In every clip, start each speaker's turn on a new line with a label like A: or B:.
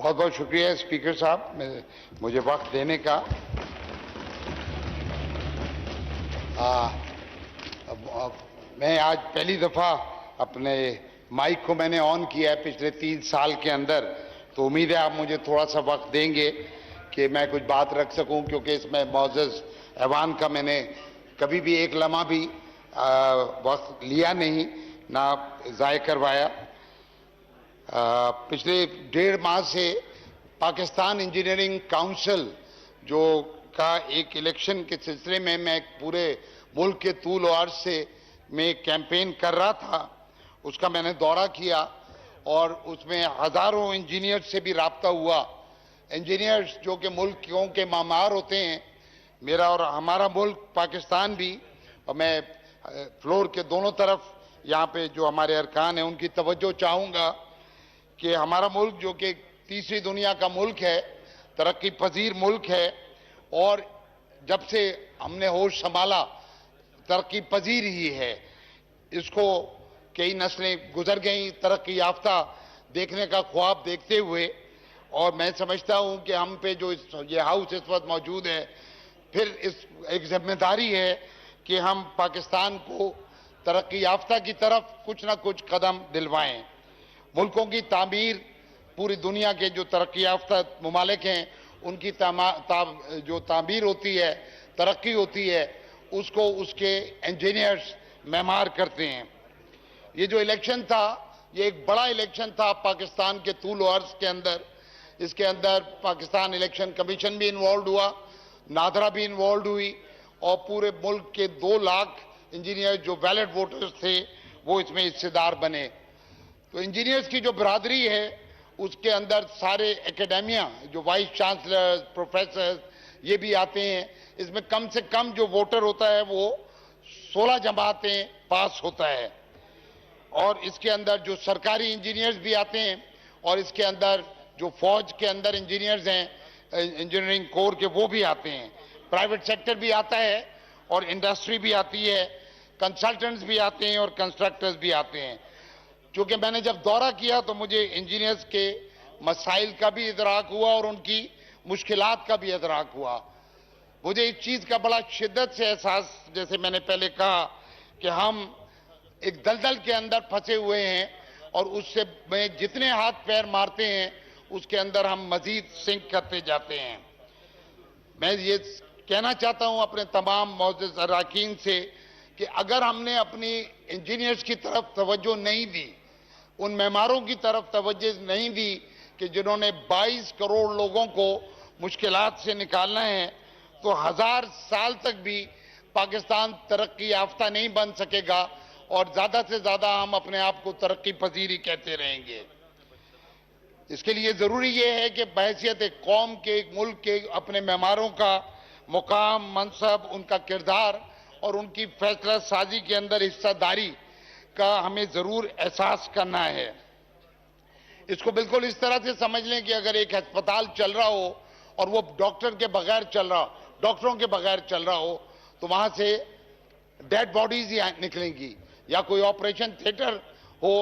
A: بہت بہت شکریہ اسپیکر صاحب مجھے وقت دینے کا. میں آج پہلی دفعہ اپنے مائک کو میں نے آن کیا ہے پچھلے 3 سال کے اندر, تو امید ہے آپ مجھے تھوڑا سا وقت دیں گے کہ میں کچھ بات رکھ سکوں, کیونکہ اس میں معزز ایوان کا میں نے کبھی بھی ایک لمحہ بھی وقت لیا نہیں, نہ ضائع کروایا. پچھلے 1.5 ماہ سے پاکستان انجینئرنگ کونسل جو کا ایک الیکشن کے سلسلے میں پورے ملک کے طول و عرض سے میں کیمپین کر رہا تھا, اس کا میں نے دورہ کیا اور اس میں ہزاروں انجینئر سے بھی رابطہ ہوا. انجینئرز جو کہ ملکوں کے معمار ہوتے ہیں, میرا اور ہمارا ملک پاکستان بھی, اور میں فلور کے دونوں طرف یہاں پہ جو ہمارے ارکان ہیں ان کی توجہ چاہوں گا کہ ہمارا ملک جو کہ تیسری دنیا کا ملک ہے, ترقی پذیر ملک ہے, اور جب سے ہم نے ہوش سنبھالا ترقی پذیر ہی ہے. اس کو کئی نسلیں گزر گئیں ترقی یافتہ دیکھنے کا خواب دیکھتے ہوئے, اور میں سمجھتا ہوں کہ ہم پہ جو یہ ہاؤس اس وقت موجود ہے, پھر ایک ذمہ داری ہے کہ ہم پاکستان کو ترقی یافتہ کی طرف کچھ نہ کچھ قدم دلوائیں. ملکوں کی تعمیر, پوری دنیا کے جو ترقی یافتہ ممالک ہیں ان کی جو تعمیر ہوتی ہے, ترقی ہوتی ہے, اس کو اس کے انجینئرز معمار کرتے ہیں. یہ جو الیکشن تھا یہ ایک بڑا الیکشن تھا پاکستان کے طول و عرض کے اندر. اس کے اندر پاکستان الیکشن کمیشن بھی انوالوڈ ہوا, نادرا بھی انوالوڈ ہوئی, اور پورے ملک کے 2 لاکھ انجینئر جو ویلڈ ووٹرز تھے وہ اس میں حصے دار بنے. تو انجینئرز کی جو برادری ہے اس کے اندر سارے اکیڈیمیا, جو وائس چانسلر, پروفیسرز, یہ بھی آتے ہیں. اس میں کم سے کم جو ووٹر ہوتا ہے وہ 16 جماعتیں پاس ہوتا ہے, اور اس کے اندر جو سرکاری انجینئرز بھی آتے ہیں, اور اس کے اندر جو فوج کے اندر انجینئرز ہیں انجینئرنگ کور کے وہ بھی آتے ہیں, پرائیویٹ سیکٹر بھی آتا ہے, اور انڈسٹری بھی آتی ہے, کنسلٹنٹس بھی آتے ہیں, اور کنسٹرکٹرز بھی آتے ہیں. چونکہ میں نے جب دورہ کیا تو مجھے انجینئرز کے مسائل کا بھی ادراک ہوا اور ان کی مشکلات کا بھی ادراک ہوا. مجھے اس چیز کا بڑا شدت سے احساس, جیسے میں نے پہلے کہا کہ ہم ایک دلدل کے اندر پھنسے ہوئے ہیں, اور اس سے میں جتنے ہاتھ پیر مارتے ہیں اس کے اندر ہم مزید سنک کرتے جاتے ہیں. میں یہ کہنا چاہتا ہوں اپنے تمام معزز اراکین سے کہ اگر ہم نے اپنی انجینئرز کی طرف توجہ نہیں دی, ان معماروں کی طرف توجہ نہیں دی کہ جنہوں نے 22 کروڑ لوگوں کو مشکلات سے نکالنا ہے, تو 1000 سال تک بھی پاکستان ترقی یافتہ نہیں بن سکے گا, اور زیادہ سے زیادہ ہم اپنے آپ کو ترقی پذیری کہتے رہیں گے. اس کے لیے ضروری یہ ہے کہ بحیثیت ایک قوم کے, ایک ملک کے اپنے معماروں کا مقام, منصب, ان کا کردار اور ان کی فیصلہ سازی کے اندر حصہ داری کا ہمیں ضرور احساس کرنا ہے. اس کو بالکل اس طرح سے سمجھ لیں کہ اگر ایک ہسپتال چل رہا ہو اور وہ ڈاکٹر کے بغیر چل رہا ہو, ڈاکٹروں کے بغیر چل رہا ہو, تو وہاں سے ڈیڈ باڈیز ہی نکلیں گی, یا کوئی آپریشن تھیٹر ہو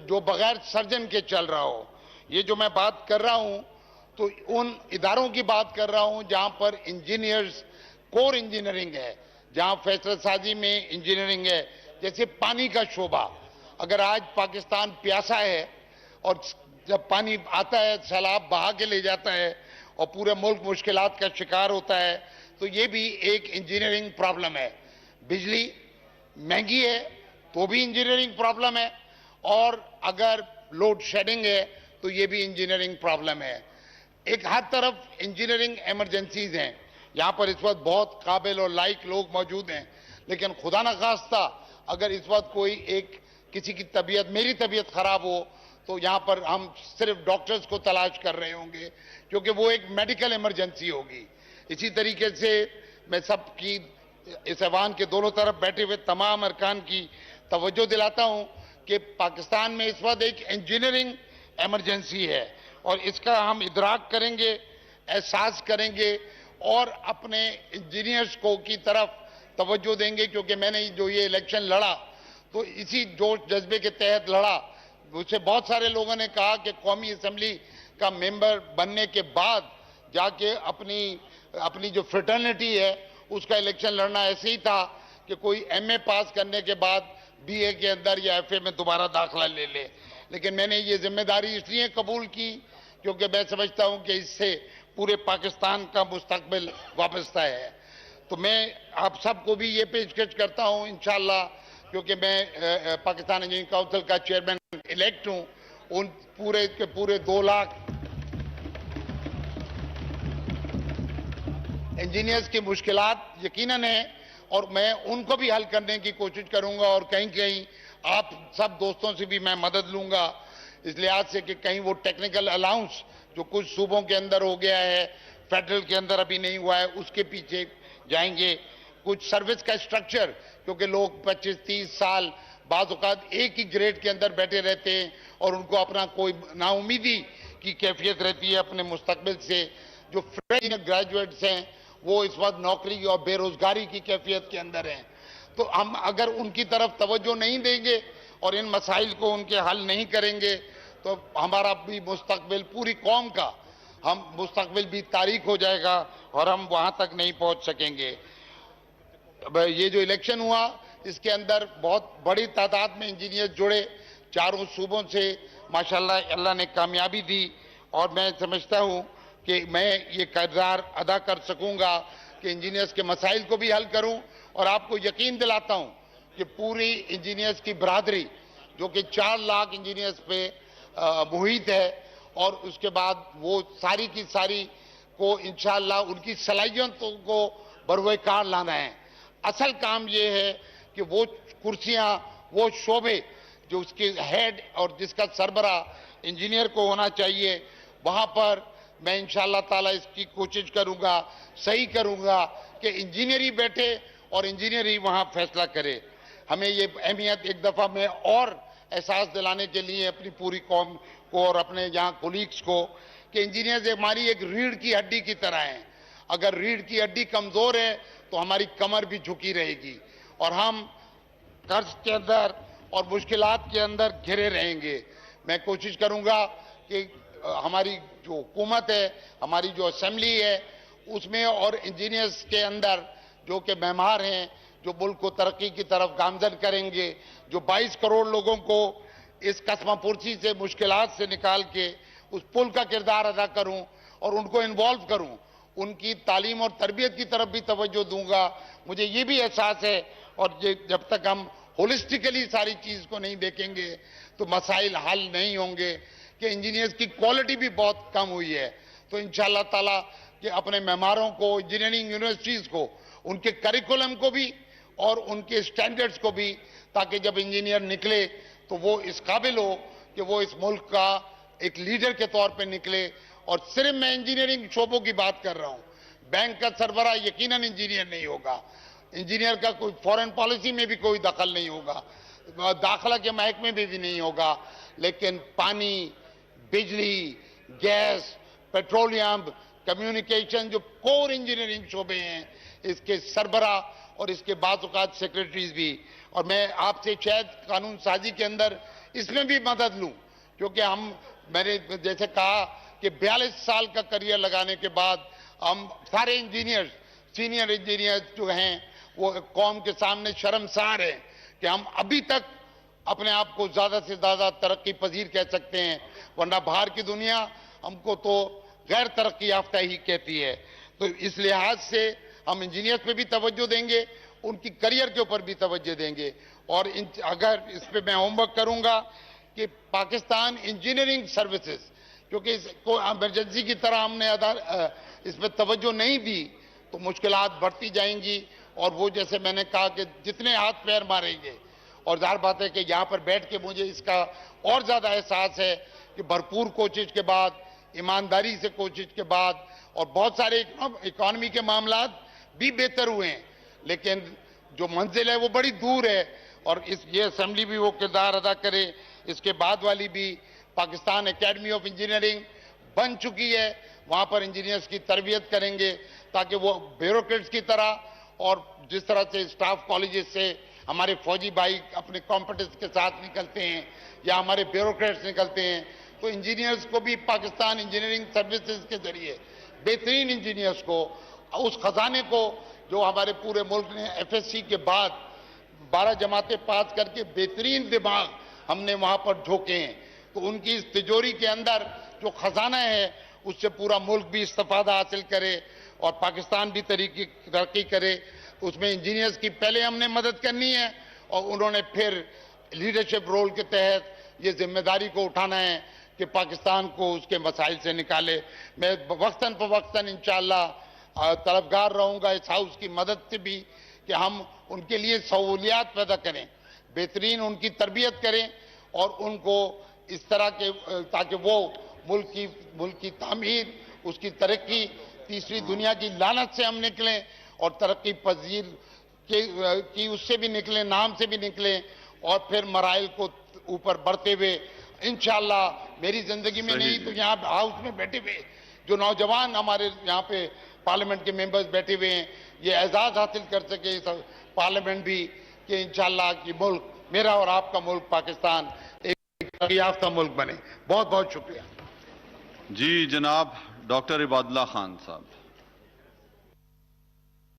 A: جو بغیر سرجن کے چل رہا ہو. یہ جو میں بات کر رہا ہوں تو ان اداروں کی بات کر رہا ہوں جہاں پر انجینئرز, کور انجینئرنگ ہے, جہاں فیصلہ سازی میں انجینئرنگ ہے. جیسے پانی کا شعبہ, اگر آج پاکستان پیاسا ہے اور جب پانی آتا ہے سیلاب بہا کے لے جاتا ہے اور پورے ملک مشکلات کا شکار ہوتا ہے, تو یہ بھی ایک انجینئرنگ پرابلم ہے. بجلی مہنگی ہے تو بھی انجینئرنگ پرابلم ہے, اور اگر لوڈ شیڈنگ ہے تو یہ بھی انجینئرنگ پرابلم ہے. ایک ہر طرف انجینئرنگ ایمرجنسیز ہیں. یہاں پر اس وقت بہت قابل اور لائق لوگ موجود ہیں, لیکن خدا نخواستہ اگر اس وقت کوئی کسی کی طبیعت, میری طبیعت خراب ہو, تو یہاں پر ہم صرف ڈاکٹرز کو تلاش کر رہے ہوں گے, کیونکہ وہ ایک میڈیکل ایمرجنسی ہوگی. اسی طریقے سے میں سب کی, اس ایوان کے دونوں طرف بیٹھے ہوئے تمام ارکان کی توجہ دلاتا ہوں کہ پاکستان میں اس وقت ایک انجینئرنگ ایمرجنسی ہے, اور اس کا ہم ادراک کریں گے, احساس کریں گے, اور اپنے انجینئرز کو کی طرف توجہ دیں گے. کیونکہ میں نے جو یہ الیکشن لڑا تو اسی جوش جذبے کے تحت لڑا. مجھ سے بہت سارے لوگوں نے کہا کہ قومی اسمبلی کا ممبر بننے کے بعد جا کے اپنی جو فریٹرنیٹی ہے اس کا الیکشن لڑنا ایسے ہی تھا کہ کوئی ایم اے پاس کرنے کے بعد بی اے کے اندر یا ایف اے میں دوبارہ داخلہ لے لے. لیکن میں نے یہ ذمہ داری اس لیے قبول کی کیونکہ میں سمجھتا ہوں کہ اس سے پورے پاکستان کا مستقبل وابستہ ہے. تو میں آپ سب کو بھی یہ پیشکش کرتا ہوں انشاءاللہ، کیونکہ میں پاکستان انجینئرنگ کونسل کا چیئرمین الیکٹ ہوں، ان پورے کے پورے 2 لاکھ انجینئرز کی مشکلات یقیناً ہیں اور میں ان کو بھی حل کرنے کی کوشش کروں گا، اور کہیں آپ سب دوستوں سے بھی میں مدد لوں گا اس لحاظ سے کہ کہیں وہ ٹیکنیکل الاؤنس جو کچھ صوبوں کے اندر ہو گیا ہے، فیڈرل کے اندر ابھی نہیں ہوا ہے، اس کے پیچھے جائیں گے. کچھ سروس کا اسٹرکچر، کیونکہ لوگ 25-30 سال بعض اوقات ایک ہی گریڈ کے اندر بیٹھے رہتے ہیں اور ان کو اپنا کوئی نا امیدی کی کیفیت رہتی ہے اپنے مستقبل سے. جو فریش گریجویٹس ہیں وہ اس وقت نوکری اور بے روزگاری کی کیفیت کے اندر ہیں. تو ہم اگر ان کی طرف توجہ نہیں دیں گے اور ان مسائل کو ان کے حل نہیں کریں گے تو ہمارا بھی مستقبل، پوری قوم کا ہم مستقبل بھی تاریک ہو جائے گا اور ہم وہاں تک نہیں پہنچ سکیں گے. یہ جو الیکشن ہوا اس کے اندر بہت بڑی تعداد میں انجینئر جڑے، 4 صوبوں سے ماشاءاللہ اللہ نے کامیابی دی، اور میں سمجھتا ہوں کہ میں یہ کردار ادا کر سکوں گا کہ انجینئرز کے مسائل کو بھی حل کروں. اور آپ کو یقین دلاتا ہوں کہ پوری انجینئرز کی برادری جو کہ 4 لاکھ انجینئرز پہ محیط ہے، اور اس کے بعد وہ ساری کی ساری کو انشاءاللہ ان کی صلاحیتوں کو بروئے کار لانا ہے. اصل کام یہ ہے کہ وہ کرسیاں، وہ شعبے جو اس کے ہیڈ اور جس کا سربراہ انجینئر کو ہونا چاہیے، وہاں پر میں انشاءاللہ تعالی اس کی کوشش کروں گا، صحیح کروں گا کہ انجینئر ہی بیٹھے اور انجینئر ہی وہاں فیصلہ کرے. ہمیں یہ اہمیت ایک دفعہ میں اور احساس دلانے کے لیے اپنی پوری قوم کو اور اپنے یہاں کولیگز کو کہ انجینئرز ہماری ایک ریڑھ کی ہڈی کی طرح ہیں. اگر ریڑھ کی ہڈی کمزور ہے تو ہماری کمر بھی جھکی رہے گی اور ہم قرض کے اندر اور مشکلات کے اندر گھرے رہیں گے. میں کوشش کروں گا کہ ہماری جو حکومت ہے، ہماری جو اسمبلی ہے، اس میں اور انجینئرز کے اندر جو کہ معمار ہیں، جو ملک کو ترقی کی طرف گامزن کریں گے، جو 22 کروڑ لوگوں کو اس قسمہ پرسی سے، مشکلات سے نکال کے اس پل کا کردار ادا کروں اور ان کو انوالو کروں. ان کی تعلیم اور تربیت کی طرف بھی توجہ دوں گا. مجھے یہ بھی احساس ہے، اور جب تک ہم ہولسٹیکلی ساری چیز کو نہیں دیکھیں گے تو مسائل حل نہیں ہوں گے. کہ انجینئرز کی کوالٹی بھی بہت کم ہوئی ہے. تو انشاءاللہ تعالیٰ کہ اپنے معماروں کو، انجینئرنگ یونیورسٹیز کو، ان کے کریکولم کو بھی اور ان کے سٹینڈرڈز کو بھی، تاکہ جب انجینئر نکلے تو وہ اس قابل ہو کہ وہ اس ملک کا ایک لیڈر کے طور پہ نکلے. اور صرف میں انجینئرنگ شعبوں کی بات کر رہا ہوں. بینک کا سربراہ یقیناً انجینئر نہیں ہوگا، انجینئر کا کوئی فورن پالیسی میں بھی کوئی دخل نہیں ہوگا، داخلہ کے محکمے میں بھی نہیں ہوگا، لیکن پانی، بجلی، گیس، پیٹرولیم، کمیونیکیشن، جو کور انجینئرنگ شعبے ہیں، اس کے سربراہ اور اس کے بعض اوقات سیکریٹریز بھی. اور میں آپ سے شاید قانون سازی کے اندر اس میں بھی مدد لوں، کیونکہ میں نے جیسے کہا کہ 42 سال کا کریئر لگانے کے بعد ہم سارے انجینئرز، سینئر انجینئرز جو ہیں وہ قوم کے سامنے شرمسار ہیں کہ ہم ابھی تک اپنے آپ کو زیادہ سے زیادہ ترقی پذیر کہہ سکتے ہیں، ورنہ باہر کی دنیا ہم کو تو غیر ترقی یافتہ ہی کہتی ہے. تو اس لحاظ سے ہم انجینئرز پہ بھی توجہ دیں گے، ان کی کریئر کے اوپر بھی توجہ دیں گے. اور اگر اس پہ میں ہوم ورک کروں گا کہ پاکستان انجینئرنگ سروسز، کیونکہ اس کو ایمرجنسی کی طرح ہم نے اس پہ توجہ نہیں دی تو مشکلات بڑھتی جائیں گی. اور وہ جیسے میں نے کہا کہ جتنے ہاتھ پیر ماریں گے، اور ظاہر بات ہے کہ یہاں پر بیٹھ کے مجھے اس کا اور زیادہ احساس ہے کہ بھرپور کوشش کے بعد، ایمانداری سے کوشش کے بعد، اور بہت سارے اکانومی کے معاملات بھی بہتر ہوئے ہیں، لیکن جو منزل ہے وہ بڑی دور ہے. اور یہ اسمبلی بھی وہ کردار ادا کرے. اس کے بعد والی بھی پاکستان اکیڈمی آف انجینئرنگ بن چکی ہے، وہاں پر انجینئرز کی تربیت کریں گے تاکہ وہ بیوروکریٹس کی طرح، اور جس طرح سے اسٹاف کالجز سے ہمارے فوجی بھائی اپنے کمپٹنس کے ساتھ نکلتے ہیں یا ہمارے بیوروکریٹس نکلتے ہیں، تو انجینئرز کو بھی پاکستان انجینئرنگ سروسز کے ذریعے بہترین انجینئرز کو اس خزانے کو جو ہمارے پورے ملک نے ایف ایس سی کے بعد 12 جماعتیں پاس کر کے بہترین دماغ ہم نے وہاں پر جھونکے ہیں، تو ان کی اس تجوری کے اندر جو خزانہ ہے اس سے پورا ملک بھی استفادہ حاصل کرے اور پاکستان بھی ترقی کرے۔ اس میں انجینئرز کی پہلے ہم نے مدد کرنی ہے اور انہوں نے پھر لیڈرشپ رول کے تحت یہ ذمہ داری کو اٹھانا ہے کہ پاکستان کو اس کے مسائل سے نکالے۔ میں وقتاً فوقتاً انشاءاللہ طلبگار رہوں گا اس ہاؤس کی مدد سے بھی کہ ہم ان کے لیے سہولیات پیدا کریں، بہترین ان کی تربیت کریں اور ان کو اس طرح کے تاکہ وہ ملک کی تعمیر، اس کی ترقی، تیسری دنیا کی لعنت سے ہم نکلیں اور ترقی پذیر کی اس سے بھی نکلیں، نام سے بھی نکلیں اور پھر مراحل کو اوپر بڑھتے ہوئے انشاءاللہ میری زندگی میں نہیں تو یہاں ہاؤس میں بیٹھے ہوئے جو نوجوان ہمارے یہاں پہ پارلیمنٹ کے ممبرز بیٹھے ہوئے ہیں یہ اعزاز حاصل کر سکے اس پارلیمنٹ بھی کہ انشاءاللہ کہ ملک میرا اور آپ کا ملک پاکستان ایک ترقی یافتہ ملک بنے۔ بہت بہت شکریہ۔
B: جی جناب ڈاکٹر عباد اللہ خان صاحب۔